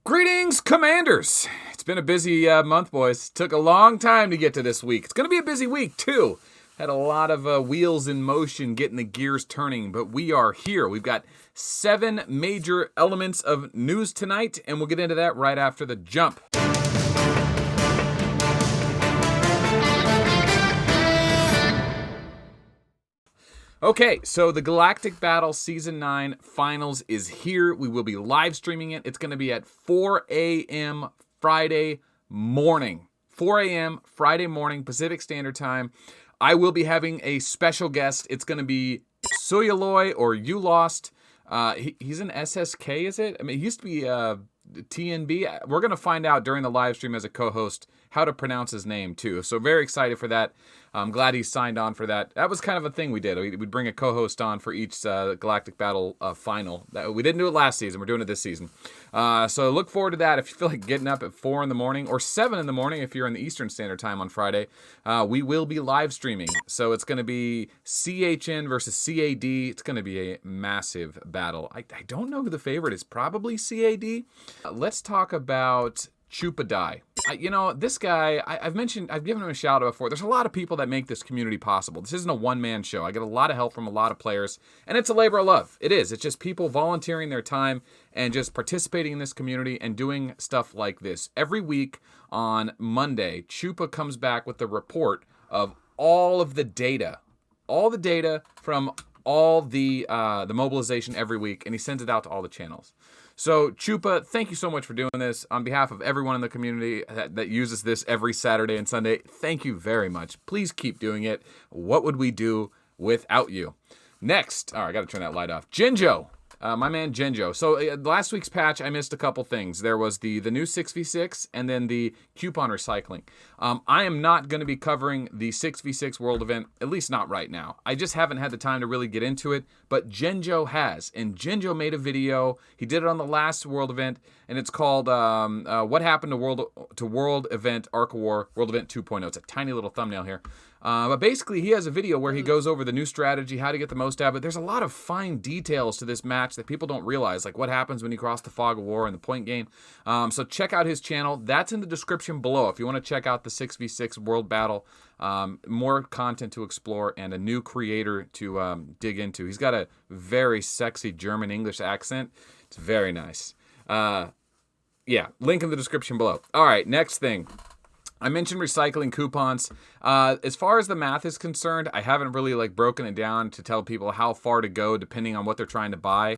Greetings, Commanders! It's been a busy month, boys. Took a long time to get to this week. It's going to be a busy week, too. Had a lot of wheels in motion, getting the gears turning, but we are here. We've got 7 major elements of news tonight, and we'll get into that right after the jump. Okay, so the Galactic Battle Season 9 Finals is here. We will be live streaming it. It's going to be at 4 a.m. Friday morning. 4 a.m. Friday morning, Pacific Standard Time. I will be having a special guest. It's going to be Soyaloy or You Lost. He's an SSK, is it? I mean, he used to be TNB. We're going to find out during the live stream as a co-host how to pronounce his name, too. So very excited for that. I'm glad he signed on for that. That was kind of a thing we did. We'd bring a co-host on for each Galactic Battle final. We didn't do it last season. We're doing it this season. So look forward to that. If you feel like getting up at 4 in the morning or 7 in the morning if you're in the Eastern Standard Time on Friday, we will be live streaming. So it's going to be CHN versus CAD. It's going to be a massive battle. I don't know who the favorite is. Probably CAD. Let's talk about Pkwy. This guy, I've given him a shout out before. There's a lot of people that make this community possible. This isn't a one-man show. I get a lot of help from a lot of players, and it's a labor of love. It is. It's just people volunteering their time and just participating in this community and doing stuff like this. Every week on Monday, Chupa comes back with a report of all of the data from all the mobilization every week, and he sends it out to all the channels. So, Chupa, thank you so much for doing this. On behalf of everyone in the community that uses this every Saturday and Sunday, thank you very much. Please keep doing it. What would we do without you? Next, I got to turn that light off. Jinjo. My man Jinjo. So last week's patch, I missed a couple things. There was the new 6v6 and then the coupon recycling. I am not going to be covering the 6v6 world event, at least not right now. I just haven't had the time to really get into it, but Jinjo has. And Jinjo made a video. He did it on the last world event, and it's called What Happened to World Event Arc of War, World Event 2.0. It's a tiny little thumbnail here. But basically, he has a video where he goes over the new strategy, how to get the most out of it. There's a lot of fine details to this match that people don't realize, like what happens when you cross the fog of war and the point gain. So check out his channel. That's in the description below if you want to check out the 6v6 World Battle. More content to explore and a new creator to dig into. He's got a very sexy German-English accent. It's very nice. Yeah, link in the description below. All right, next thing. I mentioned recycling coupons. As far as the math is concerned, I haven't really broken it down to tell people how far to go depending on what they're trying to buy.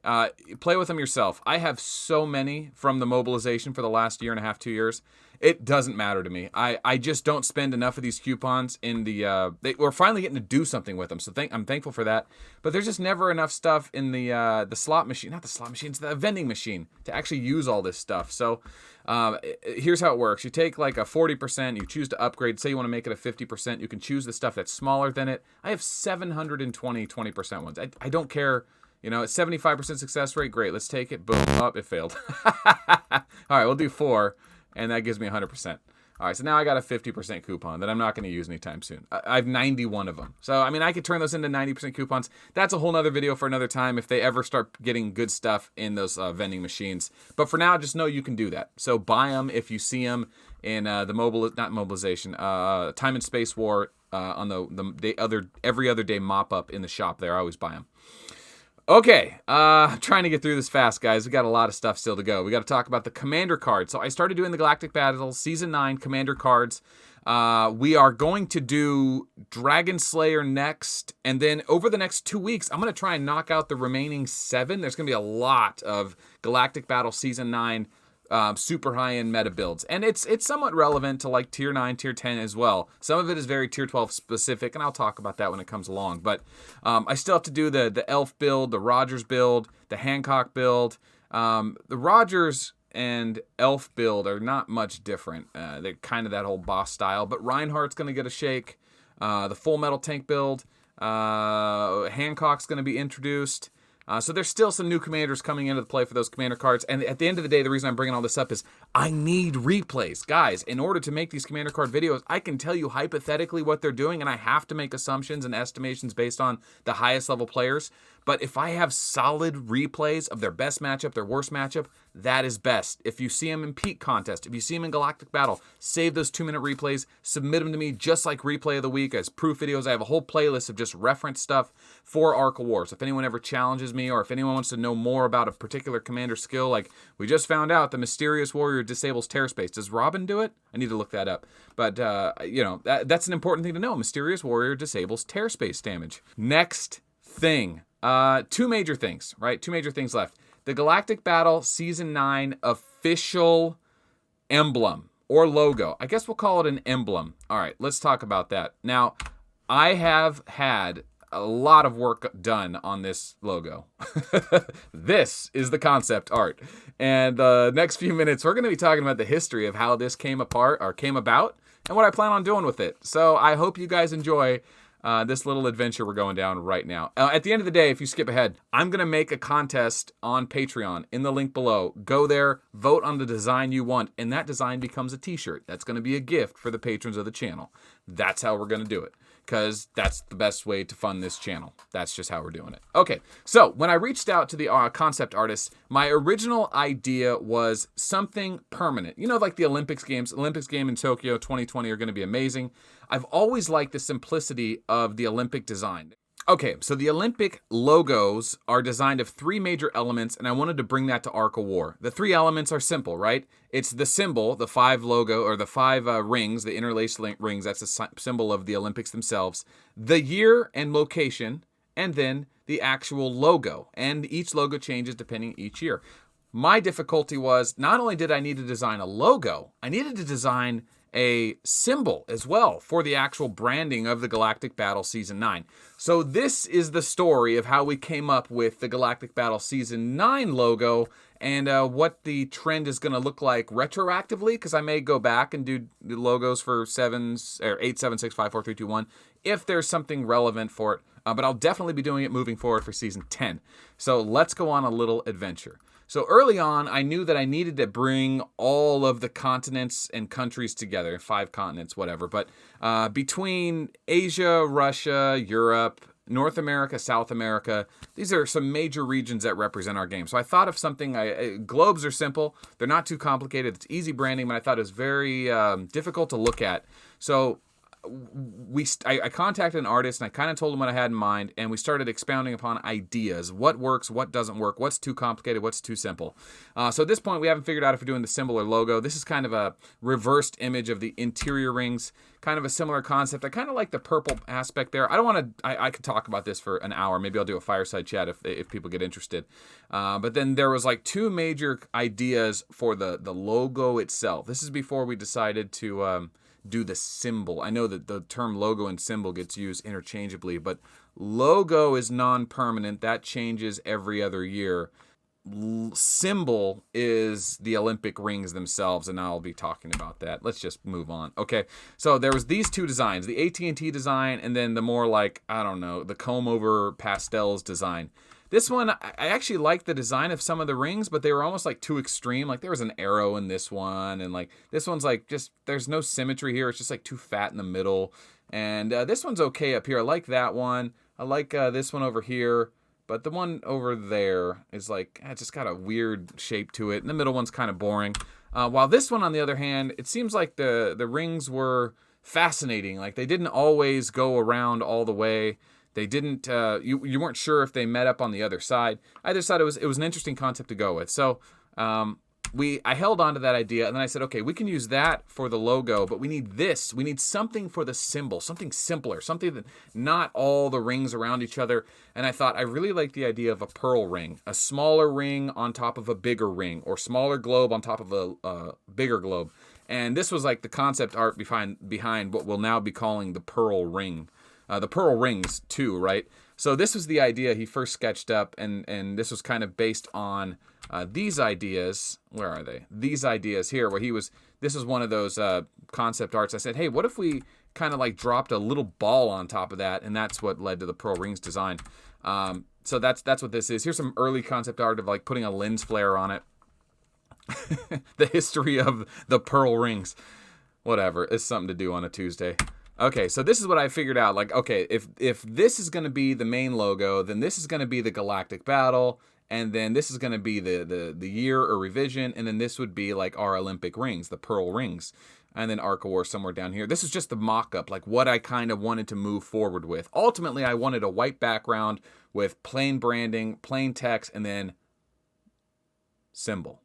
Play with them yourself. I have so many from the mobilization for the last year and a half, 2 years. It doesn't matter to me. I just don't spend enough of these coupons in the... we're finally getting to do something with them, so I'm thankful for that. But there's just never enough stuff in the slot machine. Not the slot machine, it's the vending machine to actually use all this stuff. So here's how it works. You take like a 40%, you choose to upgrade. Say you want to make it a 50%. You can choose the stuff that's smaller than it. I have 720 20% ones. I don't care. It's 75% success rate. Great, let's take it. Boom. Oh, it failed. All right, we'll do 4. And that gives me 100%. All right, so now I got a 50% coupon that I'm not going to use anytime soon. I have 91 of them. So, I could turn those into 90% coupons. That's a whole nother video for another time if they ever start getting good stuff in those vending machines. But for now, just know you can do that. So buy them if you see them in the Time and Space War on the every other day mop-up in the shop there. I always buy them. Okay, I'm trying to get through this fast, guys. We got a lot of stuff still to go. We got to talk about the Commander cards. So I started doing the Galactic Battle Season 9 Commander cards. We are going to do Dragon Slayer next, and then over the next 2 weeks, I'm going to try and knock out the remaining 7. There's going to be a lot of Galactic Battle Season 9 super high-end meta builds. And it's somewhat relevant to like Tier 9, Tier 10 as well. Some of it is very Tier 12 specific, and I'll talk about that when it comes along. But I still have to do the Elf build, the Rogers build, the Hancock build. The Rogers and Elf build are not much different. They're kind of that whole boss style. But Reinhardt's going to get a shake. The Full Metal Tank build. Hancock's going to be introduced. So there's still some new commanders coming into the play for those commander cards. And at the end of the day, the reason I'm bringing all this up is I need replays. Guys, in order to make these commander card videos, I can tell you hypothetically what they're doing, and I have to make assumptions and estimations based on the highest level players. But if I have solid replays of their best matchup, their worst matchup, that is best. If you see them in Peak Contest, if you see them in Galactic Battle, save those 2-minute replays, submit them to me just like Replay of the Week as proof videos. I have a whole playlist of just reference stuff for Arc of War. So if anyone ever challenges me, or if anyone wants to know more about a particular commander skill, like we just found out the Mysterious Warrior disables Tear Space. Does Robin do it? I need to look that up. But, that's an important thing to know. Mysterious Warrior disables Tear Space damage. Next thing. 2 major things, right? 2 major things left. The Galactic Battle Season 9 official emblem or logo. I guess we'll call it an emblem. All right, let's talk about that. Now, I have had a lot of work done on this logo. This is the concept art. And the next few minutes, we're going to be talking about the history of how this came about and what I plan on doing with it. So I hope you guys enjoy this little adventure we're going down right now. At the end of the day, if you skip ahead, I'm going to make a contest on Patreon in the link below. Go there, vote on the design you want, and that design becomes a t-shirt. That's going to be a gift for the patrons of the channel. That's how we're going to do it, because that's the best way to fund this channel. That's just how we're doing it. Okay, so when I reached out to the concept artist, my original idea was something permanent. You know, like the Olympics game in Tokyo 2020 are going to be amazing. I've always liked the simplicity of the Olympic design. Okay, so the Olympic logos are designed of 3 major elements, and I wanted to bring that to Arc of War. The 3 elements are simple, right? It's the symbol, the 5 logo, or the 5 rings, the interlaced rings, that's the symbol of the Olympics themselves, the year and location, and then the actual logo. And each logo changes depending each year. My difficulty was, not only did I need to design a logo, I needed to design a symbol as well for the actual branding of the Galactic Battle Season 9. So this is the story of how we came up with the Galactic Battle Season 9 logo and what the trend is going to look like retroactively, because I may go back and do the logos for 8, 7, 6, 5, 4, 3, 2, 1 if there's something relevant for it. But I'll definitely be doing it moving forward for Season 10. So let's go on a little adventure. So early on, I knew that I needed to bring all of the continents and countries together, 5 continents, whatever. But between Asia, Russia, Europe, North America, South America, these are some major regions that represent our game. So I thought of something, globes are simple. They're not too complicated. It's easy branding, but I thought it was very difficult to look at. So I contacted an artist and I kind of told him what I had in mind, and we started expounding upon ideas. What works, what doesn't work, what's too complicated, what's too simple. So at this point, we haven't figured out if we're doing the symbol or logo. This is kind of a reversed image of the interior rings, kind of a similar concept. I kind of like the purple aspect there. I don't want to, I could talk about this for an hour. Maybe I'll do a fireside chat if people get interested. But then there was like 2 major ideas for the logo itself. This is before we decided to do the symbol. I know that the term logo and symbol gets used interchangeably, but logo is non-permanent. That changes every other year. Symbol is the Olympic rings themselves, and I'll be talking about that. Let's just move on. Okay, so there was these 2 designs, the AT&T design, and then the more like, I don't know, the comb-over pastels design. This one, I actually liked the design of some of the rings, but they were almost like too extreme. Like there was an arrow in this one, and like this one's like just, there's no symmetry here. It's just like too fat in the middle. And this one's okay up here. I like that one. I like this one over here. But the one over there is like, it's just got a weird shape to it. And the middle one's kind of boring. While this one, on the other hand, it seems like the rings were fascinating. Like they didn't always go around all the way. They didn't, you weren't sure if they met up on the other side. I just thought it was an interesting concept to go with. So I held on to that idea, and then I said, okay, we can use that for the logo, but we need this. We need something for the symbol, something simpler, something that not all the rings around each other. And I thought I really like the idea of a pearl ring, a smaller ring on top of a bigger ring, or smaller globe on top of a bigger globe. And this was like the concept art behind what we'll now be calling the pearl ring. The pearl rings too, right? So this was the idea he first sketched up, and this was kind of based on these ideas. Where are they? These ideas here, where this was one of those concept arts. I said, hey, what if we kind of like dropped a little ball on top of that? And that's what led to the pearl rings design. So that's what this is. Here's some early concept art of like putting a lens flare on it. The history of the pearl rings. Whatever, it's something to do on a Tuesday. Okay, so this is what I figured out. Like, okay, if this is going to be the main logo, then this is going to be the Galactic Battle, and then this is going to be the year or revision, and then this would be like our Olympic rings, the pearl rings, and then Arc of War somewhere down here. This is just the mock-up, like what I kind of wanted to move forward with. Ultimately, I wanted a white background with plain branding, plain text, and then symbol.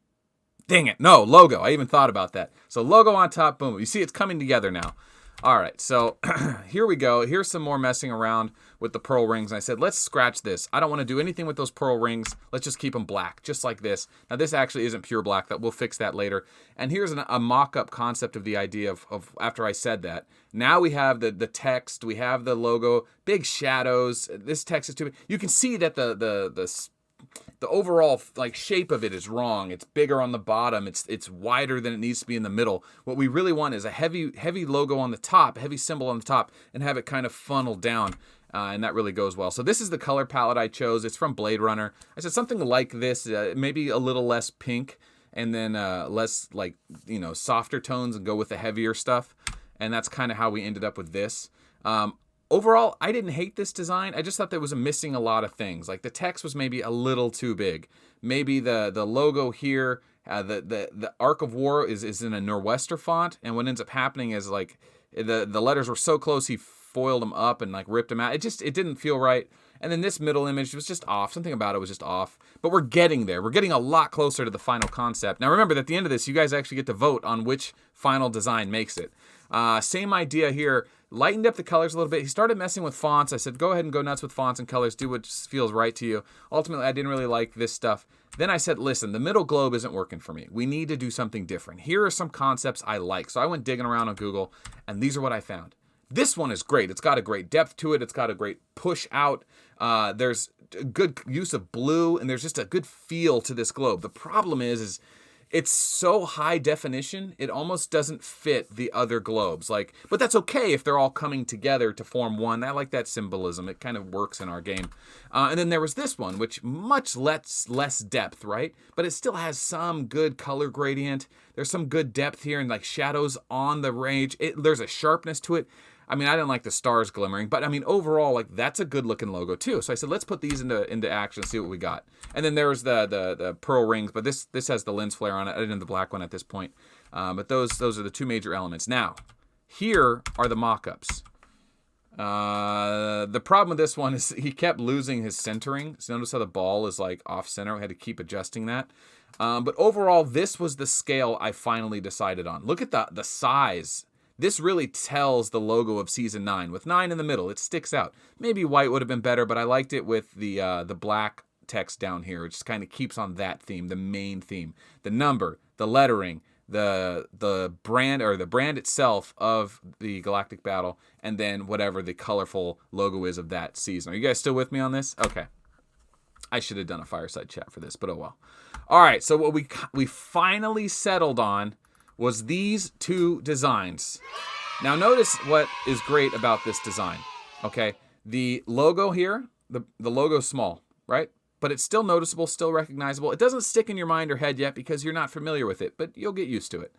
Dang it, no, logo. I even thought about that. So logo on top, boom. You see it's coming together now. All right, so here we go. Here's some more messing around with the pearl rings. And I said, let's scratch this. I don't want to do anything with those pearl rings. Let's just keep them black, just like this. Now, this actually isn't pure black. That we'll fix that later. And here's a mock-up concept of the idea of after I said that. Now we have the text. We have the logo. Big shadows. This text is too big. You can see that the overall like shape of it is wrong. It's bigger on the bottom. It's wider than it needs to be in the middle. What we really want is a heavy logo on the top, heavy symbol on the top, and have it kind of funnel down. And that really goes well. So this is the color palette I chose. It's from Blade Runner. I said something like this, maybe a little less pink, and then less like, softer tones, and go with the heavier stuff. And that's kind of how we ended up with this. Overall, I didn't hate this design. I just thought there was missing a lot of things. Like the text was maybe a little too big. Maybe the logo here, the Arc of War is in a Nor'wester font, and what ends up happening is like the letters were so close he foiled them up and like ripped them out. It didn't feel right. And then this middle image was just off. Something about it was just off. But we're getting there. We're getting a lot closer to the final concept. Now remember that at the end of this, you guys actually get to vote on which final design makes it. Same idea here. Lightened up the colors a little bit. He started messing with fonts. I said, go ahead and go nuts with fonts and colors. Do what feels right to you. Ultimately, I didn't really like this stuff. Then I said, listen, the middle globe isn't working for me. We need to do something different. Here are some concepts I like. So I went digging around on Google, and these are what I found. This one is great. It's got a great depth to it. It's got a great push out. There's a good use of blue, and there's just a good feel to this globe. The problem is it's so high definition, it almost doesn't fit the other globes. But that's okay if they're all coming together to form one. I like that symbolism. It kind of works in our game. And then there was this one, which much less depth, right? But it still has some good color gradient. There's some good depth here and like shadows on the range. There's a sharpness to it. I mean, I didn't like the stars glimmering, but I mean, overall, like that's a good looking logo too. So I said, let's put these into action, see what we got. And then there's the pearl rings, but this has the lens flare on it. I didn't have the black one at this point. But those are the two major elements. Now, here are the mock-ups. The problem with this one is he kept losing his centering. So notice how the ball is like off center. I had to keep adjusting that. But overall, this was the scale I finally decided on. Look at the size. This really tells the logo of Season 9. With 9 in the middle, it sticks out. Maybe white would have been better, but I liked it with the black text down here. It just kind of keeps on that theme, the main theme. The number, the lettering, the brand or the brand itself of the Galactic Battle, and then whatever the colorful logo is of that season. Are you guys still with me on this? Okay. I should have done a fireside chat for this, but oh well. All right, so what we finally settled on was these two designs. Now notice what is great about this design, okay? The logo here, the logo's small, right? But it's still noticeable, still recognizable. It doesn't stick in your mind or head yet because you're not familiar with it, but you'll get used to it.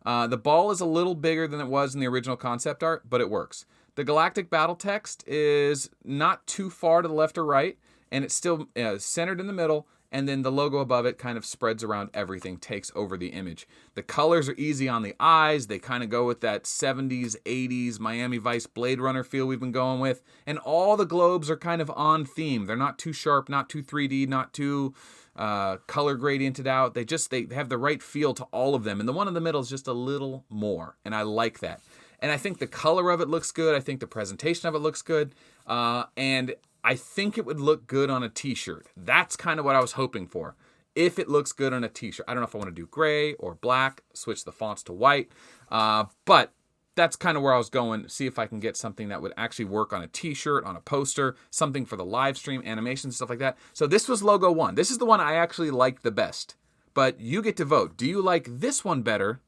The ball is a little bigger than it was in the original concept art, but it works. The Galactic Battle text is not too far to the left or right, and it's still centered in the middle, and then the logo above it kind of spreads around everything, takes over the image. The colors are easy on the eyes. They kind of go with that 70s, 80s Miami Vice Blade Runner feel we've been going with. And all the globes are kind of on theme. They're not too sharp, not too 3D, not too color gradiented out. They have the right feel to all of them. And the one in the middle is just a little more. And I like that. And I think the color of it looks good. I think the presentation of it looks good. And I think it would look good on a t-shirt. That's kind of what I was hoping for. If it looks good on a t-shirt. I don't know if I want to do gray or black, switch the fonts to white. But that's kind of where I was going. See if I can get something that would actually work on a t-shirt, on a poster, something for the live stream, animations, stuff like that. So this was logo 1. This is the one I actually liked the best. But you get to vote. Do you like this one better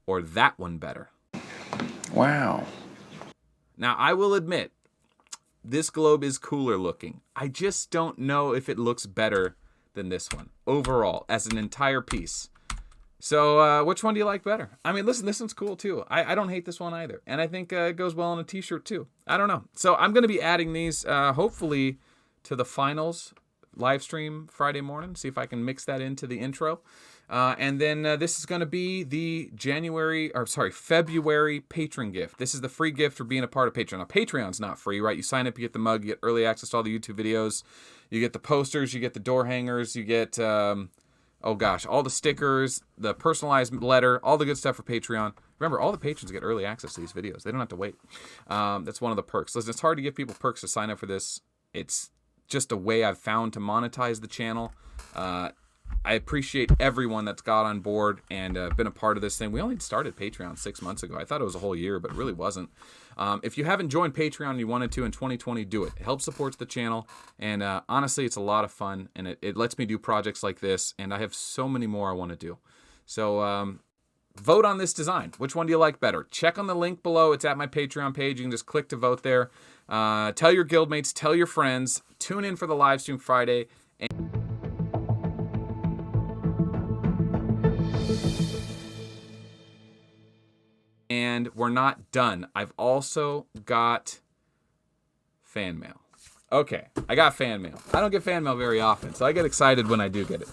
or that one better? Wow. Now, I will admit, this globe is cooler looking. I just don't know if it looks better than this one overall as an entire piece. So which one do you like better? I mean, listen, this one's cool too. I don't hate this one either. And I think it goes well on a t-shirt too. I don't know. So I'm going to be adding these hopefully to the finals live stream Friday morning. See if I can mix that into the intro. And then this is going to be the February patron gift. This is the free gift for being a part of Patreon. Now, Patreon's not free, right? You sign up, you get the mug, you get early access to all the YouTube videos, you get the posters, you get the door hangers, you get, all the stickers, the personalized letter, all the good stuff for Patreon. Remember, all the patrons get early access to these videos. They don't have to wait. That's one of the perks. Listen, it's hard to give people perks to sign up for this. It's just a way I've found to monetize the channel. I appreciate everyone that's got on board and been a part of this thing. We only started Patreon 6 months ago. I thought it was a whole year, but it really wasn't. If you haven't joined Patreon and you wanted to in 2020, do it. It helps support the channel, and honestly, it's a lot of fun, and it lets me do projects like this, and I have so many more I want to do. So vote on this design. Which one do you like better? Check on the link below. It's at my Patreon page. You can just click to vote there. Tell your guildmates, tell your friends. Tune in for the live stream Friday. And we're not done. I've also got fan mail. Okay, I got fan mail. I don't get fan mail very often, so I get excited when I do get it.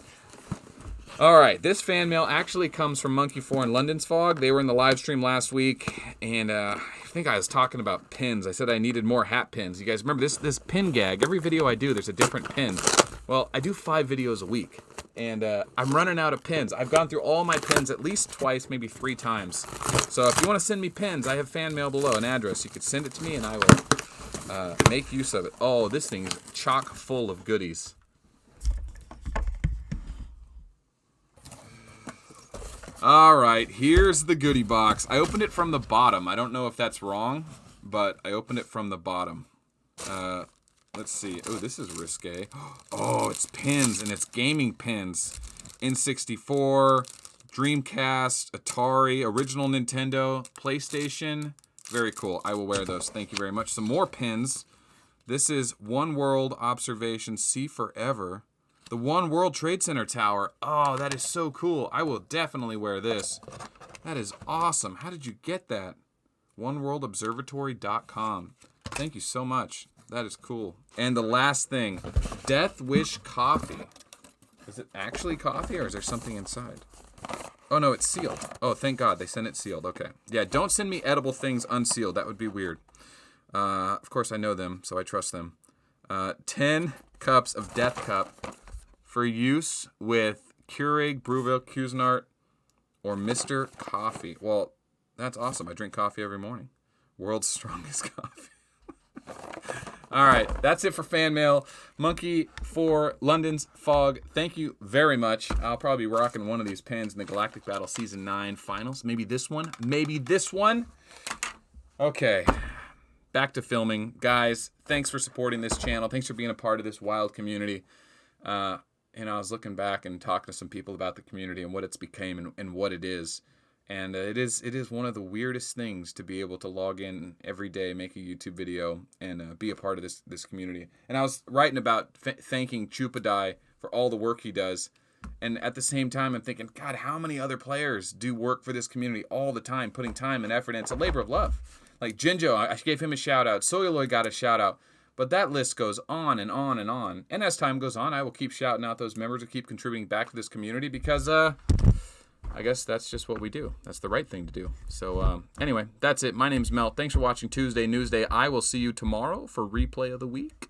All right, this fan mail actually comes from Monkey 4 and London's Fog. They were in the live stream last week, and I think I was talking about pins. I said I needed more hat pins. You guys remember this pin gag? Every video I do, there's a different pin. Well, I do 5 videos a week, and I'm running out of pins. I've gone through all my pins at least twice, maybe 3 times. So if you want to send me pins, I have fan mail below, an address. You could send it to me, and I will make use of it. Oh, this thing is chock full of goodies. All right, here's the goodie box. I opened it from the bottom. I don't know if that's wrong, but I opened it from the bottom. Let's see. Oh, this is risque. Oh, it's pins, and it's gaming pins. N64, Dreamcast, Atari, original Nintendo, PlayStation. Very cool. I will wear those. Thank you very much. Some more pins. This is One World Observation, See Forever. The One World Trade Center Tower. Oh, that is so cool. I will definitely wear this. That is awesome. How did you get that? OneWorldObservatory.com. Thank you so much. That is cool. And the last thing, Death Wish coffee. Is it actually coffee or is there something inside? Oh, no, it's sealed. Oh, thank God. They sent it sealed. Okay. Yeah, don't send me edible things unsealed. That would be weird. Of course, I know them, so I trust them. 10 cups of Death Cup for use with Keurig, Brewville, Cuisinart, or Mr. Coffee. Well, that's awesome. I drink coffee every morning. World's strongest coffee. All right, that's it for fan mail. Monkey 4, London's Fog, thank you very much. I'll probably be rocking one of these pins in the Galactic Battle Season 9 finals. Maybe this one. Maybe this one. Okay, back to filming. Guys, thanks for supporting this channel. Thanks for being a part of this wild community. I was looking back and talking to some people about the community and what it's became and what it is. And it is one of the weirdest things to be able to log in every day, make a YouTube video, and be a part of this community. And I was writing about thanking Chupadai for all the work he does. And at the same time, I'm thinking, God, how many other players do work for this community all the time, putting time and effort in? It's a labor of love. Like Jinjo, I gave him a shout out. Soyaloy got a shout out. But that list goes on and on and on. And as time goes on, I will keep shouting out those members who keep contributing back to this community because I guess that's just what we do. That's the right thing to do. So anyway, that's it. My name's Melt. Thanks for watching Tuesday Newsday. I will see you tomorrow for Replay of the Week.